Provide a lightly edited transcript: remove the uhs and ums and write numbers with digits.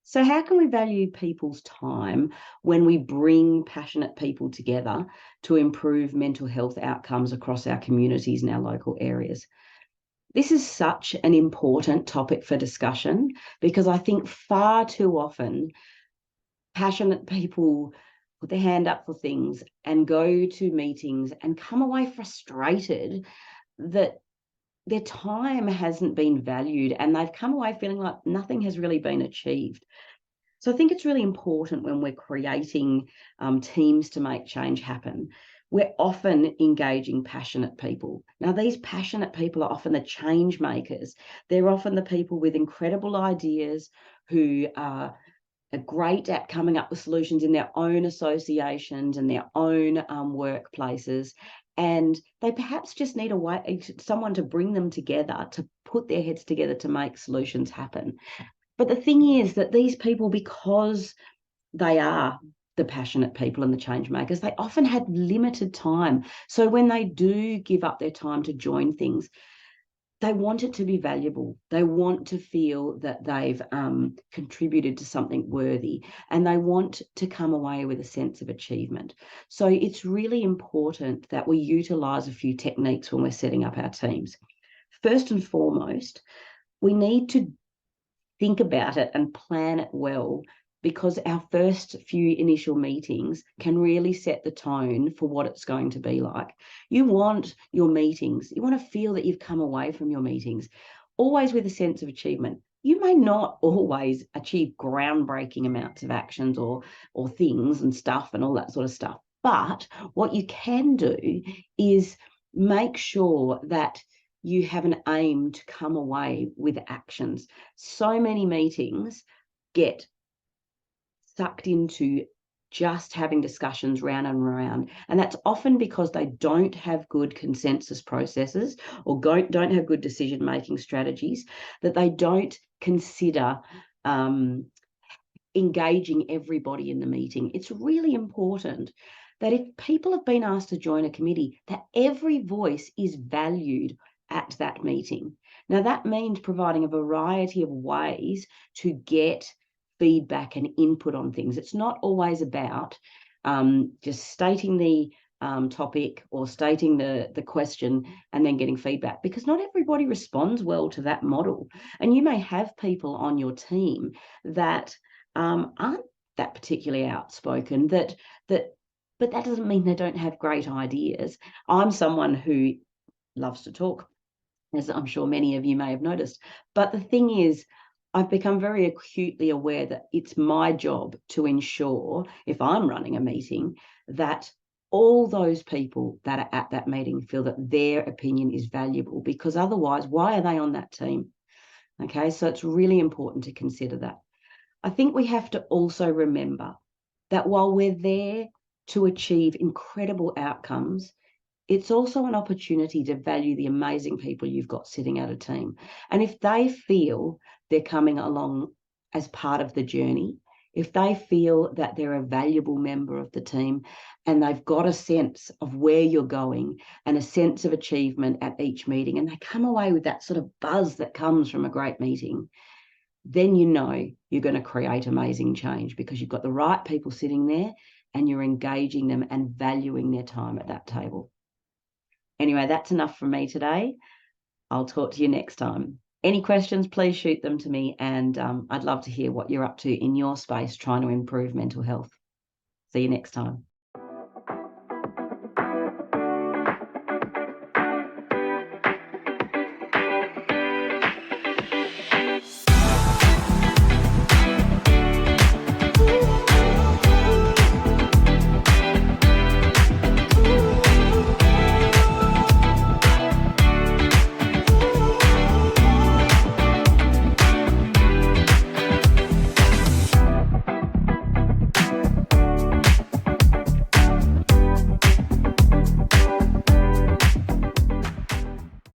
So how can we value people's time when we bring passionate people together to improve mental health outcomes across our communities and our local areas? This is such an important topic for discussion because I think far too often passionate people put their hand up for things and go to meetings and come away frustrated that their time hasn't been valued and they've come away feeling like nothing has really been achieved. So I think it's really important when we're creating teams to make change happen. We're often engaging passionate people. Now, these passionate people are often the change makers. They're often the people with incredible ideas who are great at coming up with solutions in their own associations and their own workplaces. And they perhaps just need someone to bring them together, to put their heads together to make solutions happen. But the thing is that these people, because they are the passionate people and the change makers, they often had limited time. So when they do give up their time to join things, they want it to be valuable. They want to feel that they've contributed to something worthy, and they want to come away with a sense of achievement. So it's really important that we utilise a few techniques when we're setting up our teams. First and foremost, we need to think about it and plan it well, because our first few initial meetings can really set the tone for what it's going to be like. You want your meetings, you want to feel that you've come away from your meetings always with a sense of achievement. You may not always achieve groundbreaking amounts of actions or things and stuff and all that sort of stuff. But what you can do is make sure that you have an aim to come away with actions. So many meetings get sucked into just having discussions round and round. And that's often because they don't have good consensus processes or don't have good decision-making strategies, that they don't consider engaging everybody in the meeting. It's really important that if people have been asked to join a committee, that every voice is valued at that meeting. Now, that means providing a variety of ways to get feedback and input on things. It's not always about just stating the topic or stating the question and then getting feedback, because not everybody responds well to that model. And you may have people on your team that aren't that particularly outspoken, but that doesn't mean they don't have great ideas. I'm someone who loves to talk, as I'm sure many of you may have noticed. But the thing is, I've become very acutely aware that it's my job to ensure, if I'm running a meeting, that all those people that are at that meeting feel that their opinion is valuable, because otherwise, why are they on that team? Okay, so it's really important to consider that. I think we have to also remember that while we're there to achieve incredible outcomes, it's also an opportunity to value the amazing people you've got sitting at a team. And if they feel they're coming along as part of the journey, if they feel that they're a valuable member of the team and they've got a sense of where you're going and a sense of achievement at each meeting, and they come away with that sort of buzz that comes from a great meeting, then you know you're going to create amazing change, because you've got the right people sitting there and you're engaging them and valuing their time at that table. Anyway, that's enough from me today. I'll talk to you next time. Any questions, please shoot them to me, and I'd love to hear what you're up to in your space trying to improve mental health. See you next time.